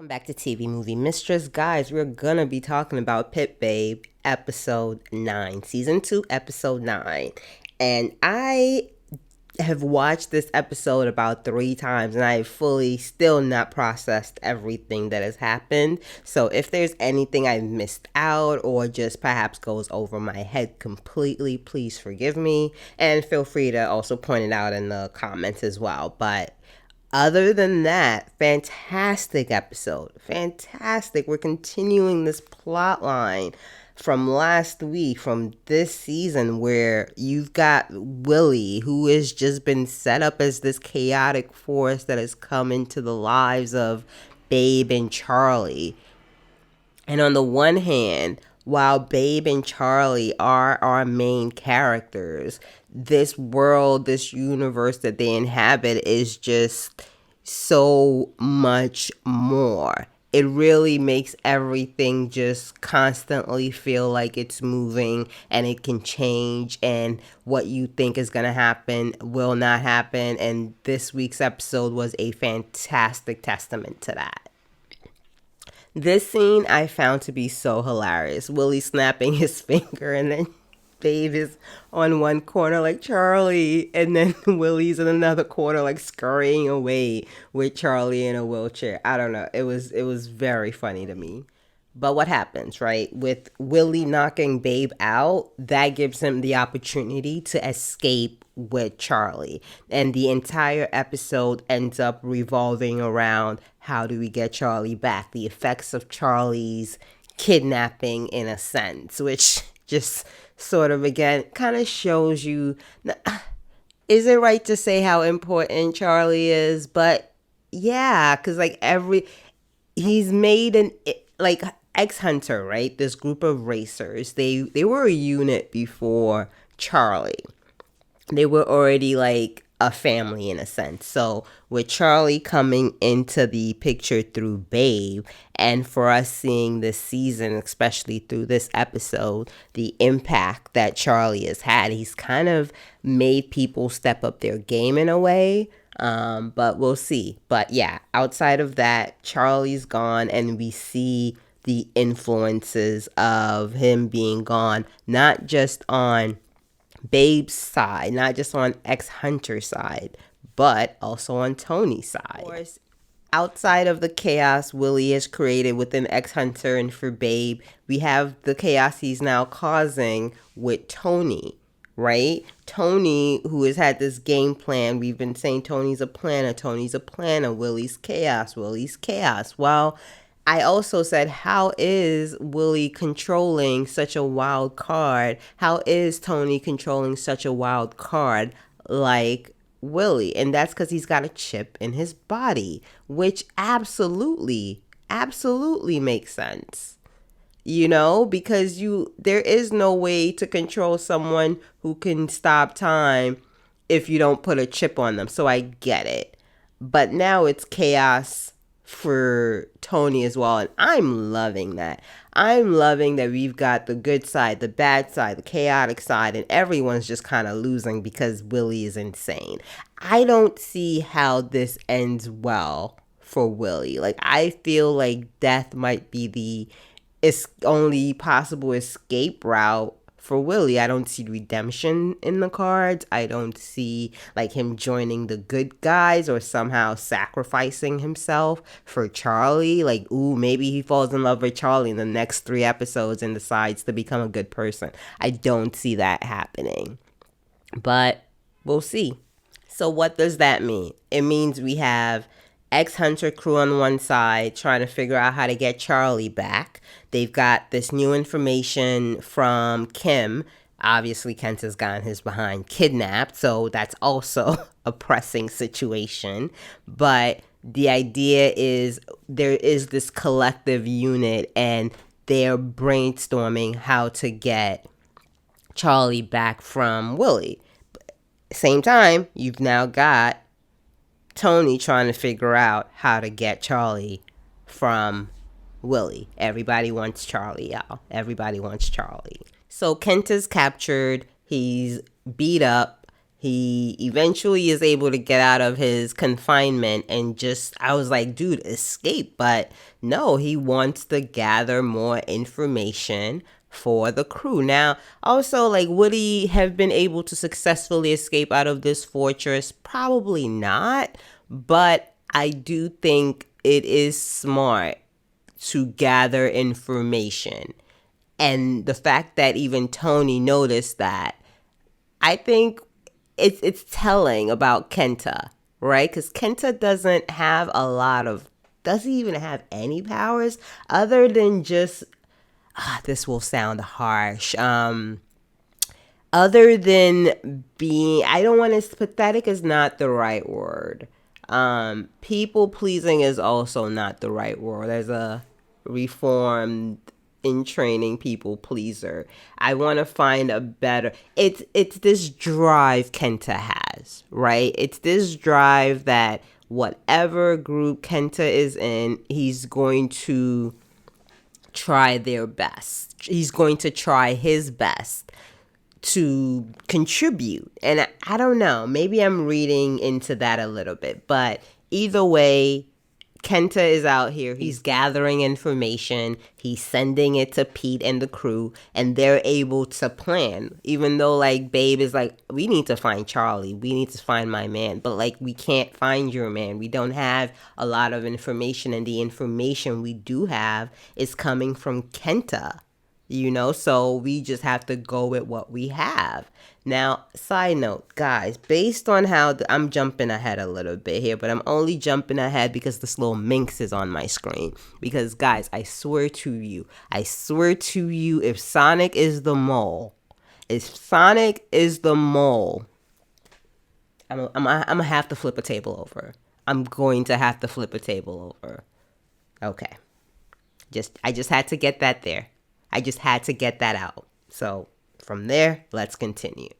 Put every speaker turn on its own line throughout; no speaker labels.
Welcome back to TV Movie Mistress. Guys, we're gonna be talking about Pit Babe, episode 9, season 2, episode 9. And I have watched this episode about 3 times and I have fully still not processed everything that has happened. So if there's anything I've missed out or just perhaps goes over my head completely, please forgive me. And feel free to also point it out in the comments as well. But other than that, fantastic episode. Fantastic. We're continuing this plot line from last week, from this season, where you've got Willy, who has just been set up as this chaotic force that has come into the lives of Babe and Charlie. And on the one hand, while Babe and Charlie are our main characters, this world, this universe that they inhabit is just so much more. It really makes everything just constantly feel like it's moving and it can change, and what you think is going to happen will not happen. And this week's episode was a fantastic testament to that. This scene I found to be so hilarious. Willy snapping his finger and then Babe is on one corner like Charlie, and then Willy's in another corner like scurrying away with Charlie in a wheelchair. I don't know. It was very funny to me. But what happens, right? With Willy knocking Babe out, that gives him the opportunity to escape with Charlie. And the entire episode ends up revolving around how do we get Charlie back? The effects of Charlie's kidnapping, in a sense, which just sort of, again, kind of shows you, is it right to say how important Charlie is? But yeah, because he's made X-Hunter, right? This group of racers, they were a unit before Charlie. They were already like a family in a sense. So with Charlie coming into the picture through Babe, and for us seeing this season, especially through this episode, the impact that Charlie has had, he's kind of made people step up their game in a way. But we'll see. But yeah, outside of that, Charlie's gone, and we see the influences of him being gone, not just on Babe's side, not just on X-Hunter's side, but also on Tony's side. Of course, outside of the chaos Willy has created within X-Hunter and for Babe, we have the chaos he's now causing with Tony, right? Tony, who has had this game plan. We've been saying Tony's a planner, Willy's chaos, Well, I also said, how is Willy controlling such a wild card? How is Tony controlling such a wild card like Willy? And that's because he's got a chip in his body, which absolutely makes sense. You know, because there is no way to control someone who can stop time if you don't put a chip on them. So I get it. But now it's chaos for Tony as well, and I'm loving that. I'm loving that we've got the good side, the bad side, the chaotic side, and everyone's just kind of losing because Willy is insane. I don't see how this ends well for Willy. Like, I feel like death might be the only possible escape route for Willy. I don't see redemption in the cards. I don't see like him joining the good guys or somehow sacrificing himself for Charlie. Like, ooh, maybe he falls in love with Charlie in the next 3 episodes and decides to become a good person. I don't see that happening. But we'll see. So what does that mean? It means we have X-Hunter crew on one side trying to figure out how to get Charlie back. They've got this new information from Kim. Obviously, Kent has gotten his behind kidnapped, so that's also a pressing situation. But the idea is there is this collective unit, and they're brainstorming how to get Charlie back from Willy. Same time, you've now got Tony trying to figure out how to get Charlie from Willy. Everybody wants Charlie, y'all. Everybody wants Charlie. So Kent is captured. He's beat up. He eventually is able to get out of his confinement and I was like, dude, escape. But no, he wants to gather more information for the crew. Now, also, like, would he have been able to successfully escape out of this fortress? Probably not. But I do think it is smart to gather information. And the fact that even Tony noticed that, I think it's telling about Kenta, right? Because Kenta doesn't even have any powers other than just, this will sound harsh, other than being, I don't want to, pathetic is not the right word. People pleasing is also not the right word. There's a reformed in training people pleaser. I want to find a better, it's this drive Kenta has, right? It's this drive that whatever group Kenta is in, he's going to try their best. He's going to try his best to contribute. And I don't know, maybe I'm reading into that a little bit, but either way, Kenta is out here. He's gathering information. He's sending it to Pete and the crew, and they're able to plan. Even though, like, Babe is like, we need to find Charlie. We need to find my man. But, like, we can't find your man. We don't have a lot of information, and the information we do have is coming from Kenta. So we just have to go with what we have. Now, side note, guys, based on how I'm jumping ahead a little bit here, but I'm only jumping ahead because this little minx is on my screen. Because, guys, I swear to you, if Sonic is the mole, I'm gonna have to flip a table over. I'm going to have to flip a table over. Okay. I just had to get that there. I just had to get that out. So from there, let's continue.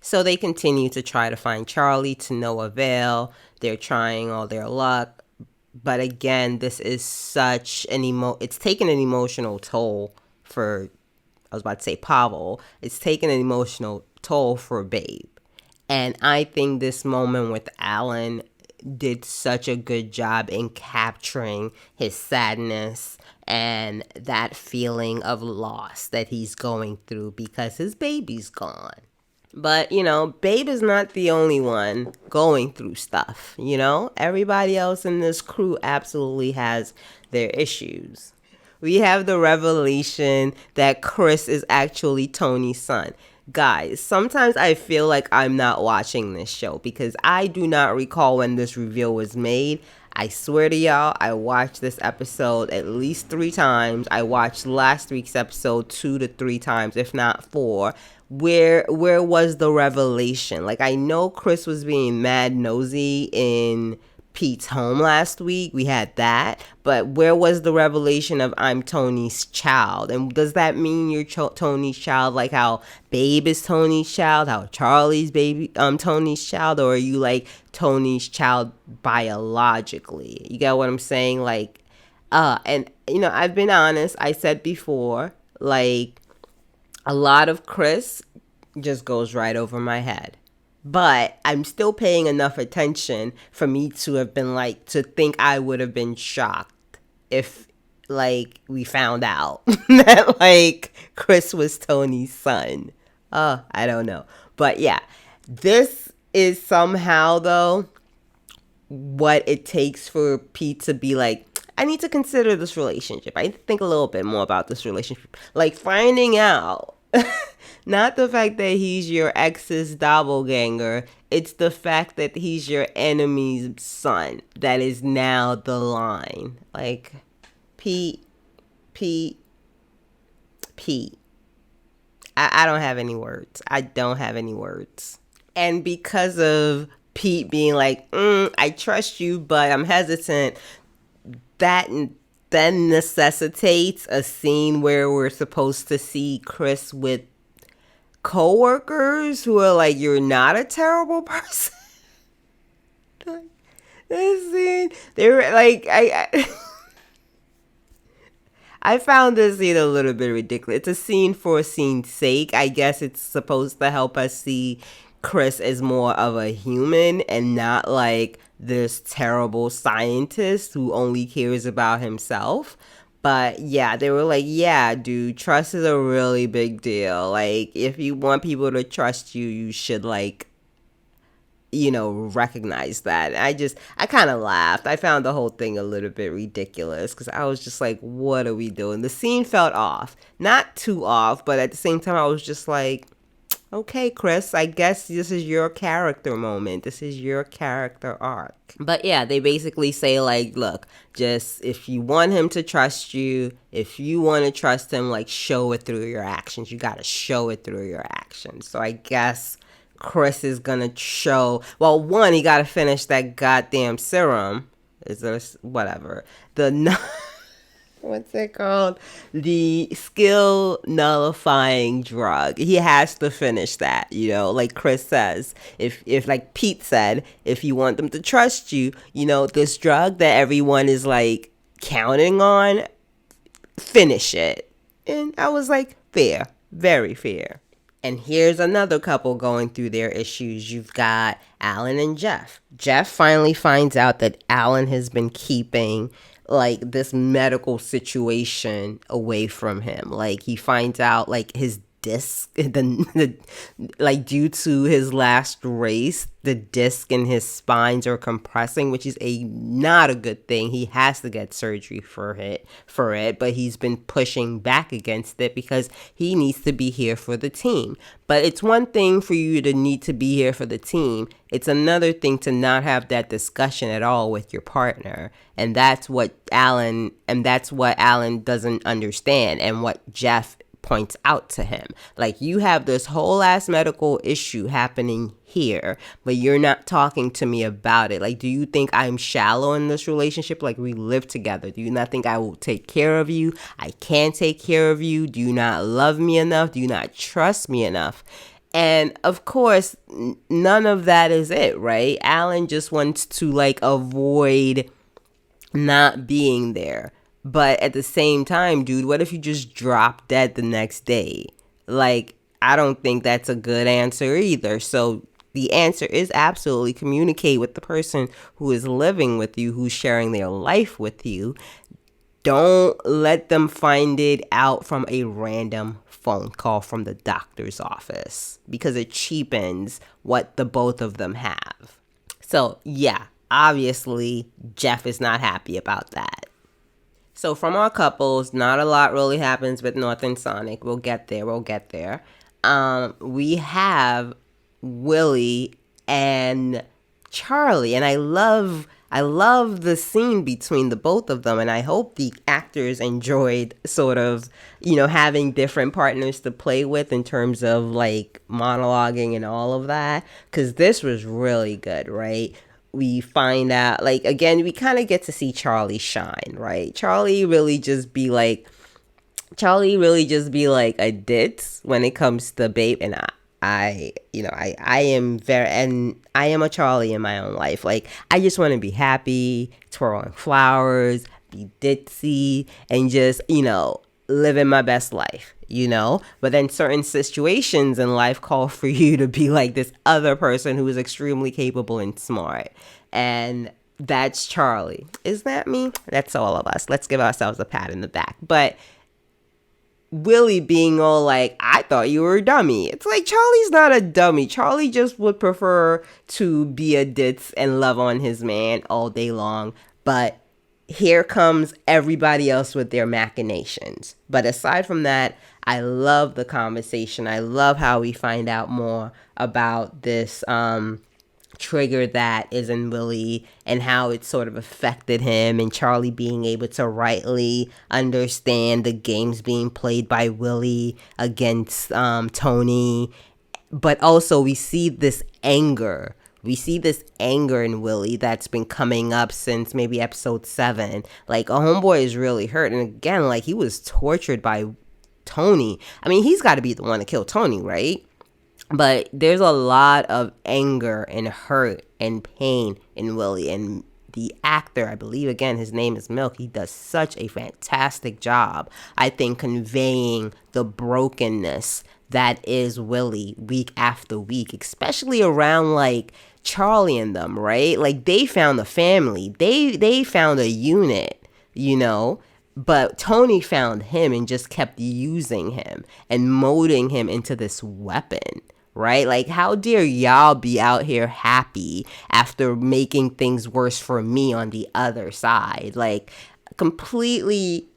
So they continue to try to find Charlie to no avail. They're trying all their luck. But again, this is such it's taken an emotional toll for, I was about to say Pavel. It's taken an emotional toll for Babe. And I think this moment with Alan did such a good job in capturing his sadness and that feeling of loss that he's going through because his baby's gone. But, Babe is not the only one going through stuff, Everybody else in this crew absolutely has their issues. We have the revelation that Chris is actually Tony's son. Guys, sometimes I feel like I'm not watching this show because I do not recall when this reveal was made. I swear to y'all, I watched this episode at least 3 times. I watched last week's episode 2 to 3 times, if not 4. Where was the revelation? Like, I know Chris was being mad nosy in Pete's home last week. We had that. But where was the revelation of I'm Tony's child? And does that mean you're Tony's child like how Babe is Tony's child? How Charlie's Tony's child? Or are you like Tony's child biologically? You get what I'm saying? Like, and I've been honest. I said before, like, a lot of Chris just goes right over my head. But I'm still paying enough attention for me to have been to think I would have been shocked if, we found out that, Chris was Tony's son. I don't know. But yeah, this is somehow, though, what it takes for Pete to be I need to consider this relationship. I need to think a little bit more about this relationship. Finding out. Not the fact that he's your ex's doppelganger. It's the fact that he's your enemy's son. That is now the line. Pete. I don't have any words. And because of Pete being I trust you, but I'm hesitant, that then necessitates a scene where we're supposed to see Chris with coworkers who are you're not a terrible person. This scene, they're I found this scene a little bit ridiculous. It's a scene for a scene's sake. I guess it's supposed to help us see Chris is more of a human and not like this terrible scientist who only cares about himself. But yeah, they were like, yeah, dude, trust is a really big deal. Like, if you want people to trust you, you should, like, recognize that. I kind of laughed. I found the whole thing a little bit ridiculous because I was just like, what are we doing? The scene felt off. Not too off, but at the same time, I was just like, okay, Chris, I guess this is your character moment. This is your character arc. But yeah, they basically say, like, look, just if you want him to trust you, if you want to trust him, like, show it through your actions. You got to show it through your actions. So I guess Chris is gonna show, well, one, he gotta finish that goddamn serum. Is there, whatever. What's it called? The skill nullifying drug. He has to finish that, like Chris says. If like Pete said, if you want them to trust you, this drug that everyone is like counting on, finish it. And I was like, fair. Very fair. And here's another couple going through their issues. You've got Alan and Jeff. Jeff finally finds out that Alan has been keeping like this medical situation away from him. Like he finds out like his disc, like due to his last race, the disc in his spines are compressing, which is not a good thing. He has to get surgery for it, but he's been pushing back against it because he needs to be here for the team. But it's one thing for you to need to be here for the team. It's another thing to not have that discussion at all with your partner. And that's what Alan doesn't understand, and what Jeff points out to him. Like, you have this whole ass medical issue happening here, but you're not talking to me about it. Like, do you think I'm shallow in this relationship? Like, we live together. Do you not think I will take care of you? I can take care of you. Do you not love me enough? Do you not trust me enough? And of course, none of that is it, right? Alan just wants to like avoid not being there. But at the same time, dude, what if you just drop dead the next day? Like, I don't think that's a good answer either. So the answer is absolutely communicate with the person who is living with you, who's sharing their life with you. Don't let them find it out from a random phone call from the doctor's office, because it cheapens what the both of them have. So yeah, obviously Jeff is not happy about that. So from our couples, not a lot really happens with North and Sonic. We'll get there. We have Willy and Charlie, and I love the scene between the both of them, and I hope the actors enjoyed sort of, having different partners to play with in terms of like monologuing and all of that, because this was really good, right? We find out, like, again, we kind of get to see Charlie shine, right? Charlie really just be like a ditz when it comes to babe, and I am a Charlie in my own life. Like, I just want to be happy, twirling flowers, be ditzy, and just, living my best life, But then certain situations in life call for you to be like this other person who is extremely capable and smart. And that's Charlie. Is that me? That's all of us. Let's give ourselves a pat in the back. But Willy being all like, I thought you were a dummy. It's like, Charlie's not a dummy. Charlie just would prefer to be a ditz and love on his man all day long. But here comes everybody else with their machinations. But aside from that, I love the conversation. I love how we find out more about this trigger that is in Willy and how it sort of affected him, and Charlie being able to rightly understand the games being played by Willy against Tony. But also we see this anger. We see this anger in Willy that's been coming up since maybe episode 7. Like, a homeboy is really hurt. And again, like, he was tortured by Tony. I mean, he's got to be the one to kill Tony, right? But there's a lot of anger and hurt and pain in Willy. And the actor, I believe, again, his name is Milk. He does such a fantastic job, I think, conveying the brokenness that is Willy week after week, especially around like Charlie and them, right? Like they found a family. They found a unit, you know? But Tony found him and just kept using him and molding him into this weapon, right? Like, how dare y'all be out here happy after making things worse for me on the other side? Like, completely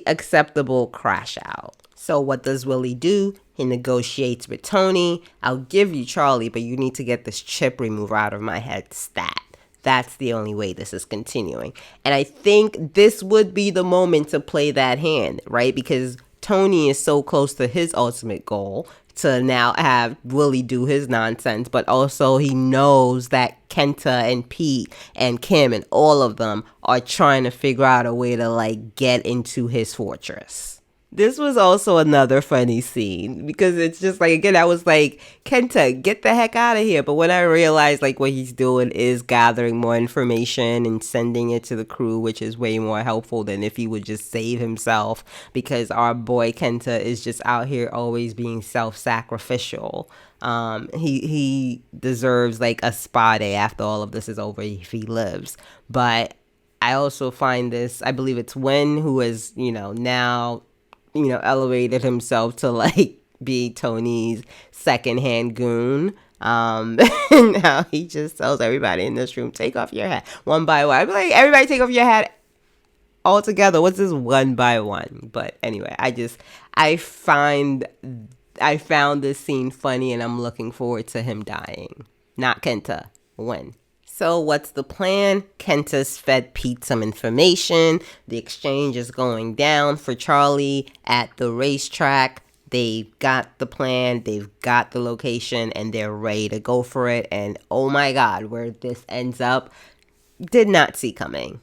acceptable crash out. So what does Willy do? He negotiates with Tony. I'll give you Charlie, but you need to get this chip remover out of my head stat. That's the only way this is continuing. And I think this would be the moment to play that hand, right? Because Tony is so close to his ultimate goal to now have Willy do his nonsense, but also he knows that Kenta and Pete and Kim and all of them are trying to figure out a way to like get into his fortress. This was also another funny scene because it's just like, again, I was like, Kenta, get the heck out of here. But when I realized like what he's doing is gathering more information and sending it to the crew, which is way more helpful than if he would just save himself, because our boy Kenta is just out here always being self-sacrificial. He deserves like a spa day after all of this is over if he lives. But I also find this, I believe it's Wen who is, now elevated himself to like be Tony's secondhand goon. And now he just tells everybody in this room, take off your hat one by one. I'd be like, everybody take off your hat all together. What's this one by one? But anyway, I found this scene funny and I'm looking forward to him dying. Not Kenta. When? So what's the plan? Kenta's fed Pete some information. The exchange is going down for Charlie at the racetrack. They've got the plan, they've got the location, and they're ready to go for it. And oh my God, where this ends up, did not see coming.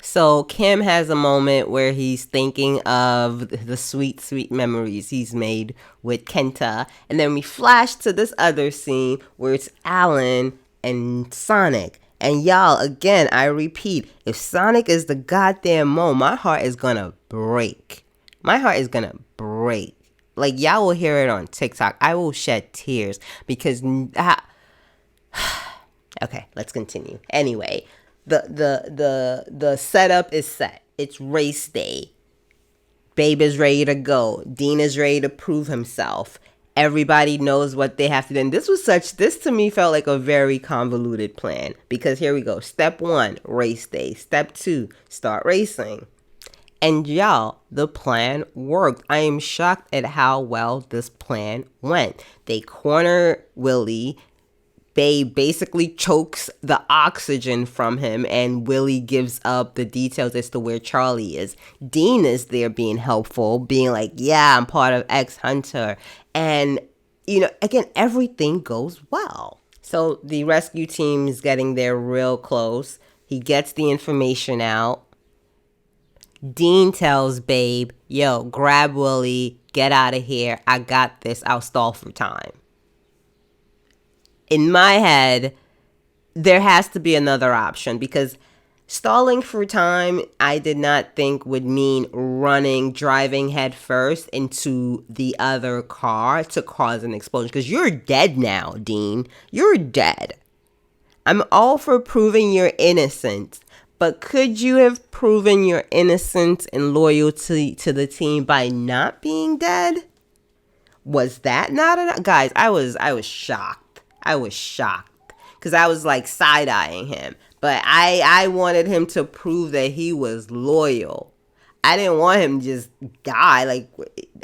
So Kim has a moment where he's thinking of the sweet memories he's made with Kenta. And then we flash to this other scene where it's Alan and Sonic. And y'all, again, I repeat, if Sonic is the goddamn mo, my heart is gonna break. My heart is gonna break. Like, y'all will hear it on TikTok. I will shed tears because okay, let's continue. Anyway, the setup is set. It's race day. Babe is ready to go. Dean is ready to prove himself. Everybody knows what they have to do. And this to me felt like a very convoluted plan, because here we go. Step 1, race day. Step 2, start racing. And y'all, the plan worked. I am shocked at how well this plan went. They corner Willy. Babe basically chokes the oxygen from him, and Willy gives up the details as to where Charlie is. Dean is there being helpful, being like, yeah, I'm part of X Hunter. And, again, everything goes well. So the rescue team is getting there real close. He gets the information out. Dean tells Babe, yo, grab Willy, get out of here. I got this. I'll stall for time. In my head, there has to be another option, because stalling for time, I did not think would mean driving head first into the other car to cause an explosion. Because you're dead now, Dean. You're dead. I'm all for proving your innocence, but could you have proven your innocence and loyalty to the team by not being dead? Was that not enough? Guys, I was shocked. I was shocked because I was like side-eyeing him. But I wanted him to prove that he was loyal. I didn't want him to just die. Like,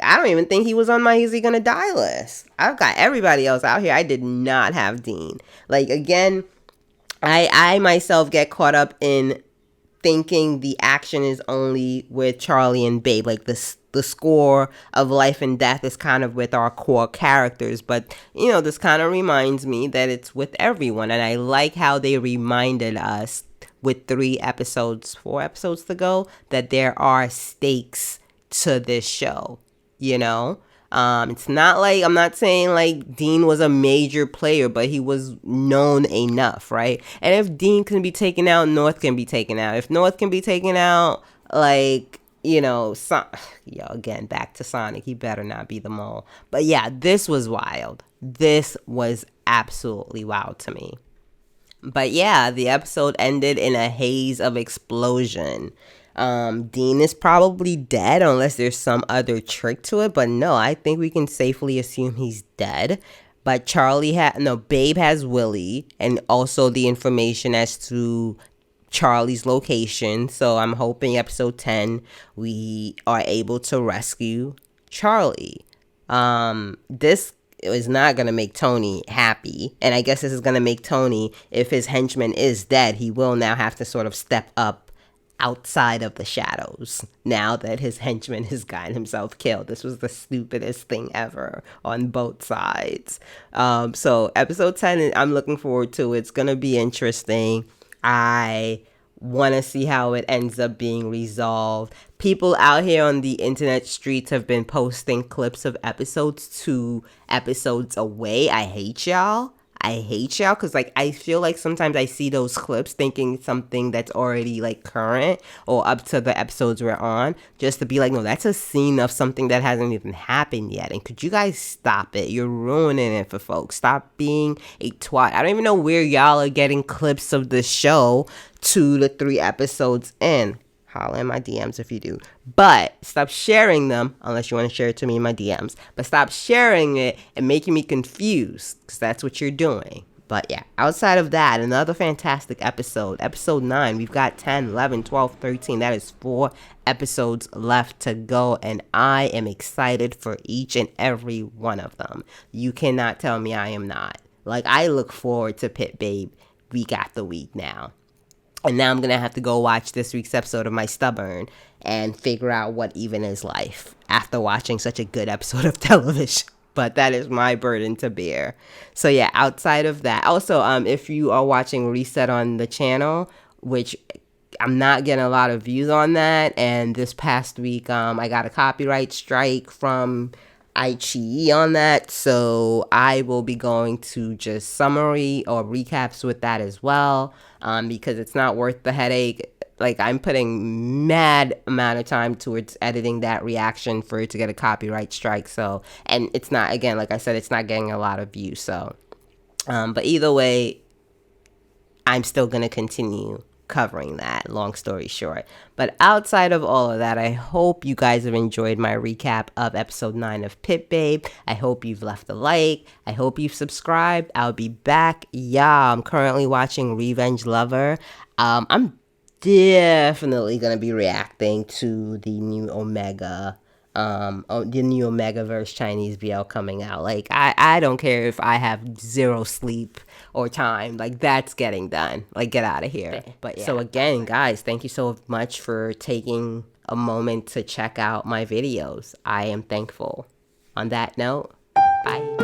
I don't even think he was on my is he gonna die list. I've got everybody else out here. I did not have Dean. Like, again, I myself get caught up in thinking the action is only with Charlie and Babe. Like, the score of life and death is kind of with our core characters. But, this kind of reminds me that it's with everyone. And I like how they reminded us with 4 episodes to go, that there are stakes to this show, It's not like, I'm not saying like Dean was a major player, but he was known enough, right? And if Dean can be taken out, North can be taken out. If North can be taken out, like, yo, again, back to Sonic, he better not be the mole. But yeah, this was wild. This was absolutely wild to me. But yeah, the episode ended in a haze of explosion. Dean is probably dead unless there's some other trick to it. But no, I think we can safely assume he's dead. But Babe has Willy and also the information as to Charlie's location. So I'm hoping episode 10 we are able to rescue Charlie. This is not going to make Tony happy. And I guess this is going to make Tony, if his henchman is dead, he will now have to sort of step up outside of the shadows now that his henchman has gotten himself killed. This was the stupidest thing ever on both sides. So episode 10, I'm looking forward to it. It's going to be interesting. I want to see how it ends up being resolved. People out here on the internet streets have been posting clips of episodes 2 episodes away. I hate y'all because like I feel like sometimes I see those clips thinking something that's already like current or up to the episodes we're on, just to be like, no, that's a scene of something that hasn't even happened yet. And could you guys stop it? You're ruining it for folks. Stop being a twat. I don't even know where y'all are getting clips of the show 2 to 3 episodes in. Holla in my DMs if you do. But stop sharing them unless you want to share it to me in my DMs. But stop sharing it and making me confused, because that's what you're doing. But yeah, outside of that, another fantastic episode. Episode 9, we've got 10, 11, 12, 13. That is 4 episodes left to go. And I am excited for each and every one of them. You cannot tell me I am not. Like, I look forward to Pit Babe week after week now. And now I'm going to have to go watch this week's episode of My Stubborn and figure out what even is life after watching such a good episode of television. But that is my burden to bear. So yeah, outside of that. Also, if you are watching Reset on the channel, which I'm not getting a lot of views on that. And this past week, I got a copyright strike from Aichi on that, so I will be going to just summary or recaps with that as well, because it's not worth the headache. Like, I'm putting mad amount of time towards editing that reaction for it to get a copyright strike. So, and it's not, again, like I said, it's not getting a lot of views. So, but either way, I'm still gonna continue covering that, long story short. But outside of all of that, I hope you guys have enjoyed my recap of episode 9 of Pit Babe. I hope you've left a like. I hope you've subscribed. I'll be back. Yeah, I'm currently watching Revenge Lover. I'm definitely gonna be reacting to the new Omega the new Omegaverse Chinese BL coming out. Like, I don't care if I have 0 sleep or time. Like, that's getting done. Like, get out of here. But yeah. So again, guys, thank you so much for taking a moment to check out my videos. I am thankful. On that note, bye.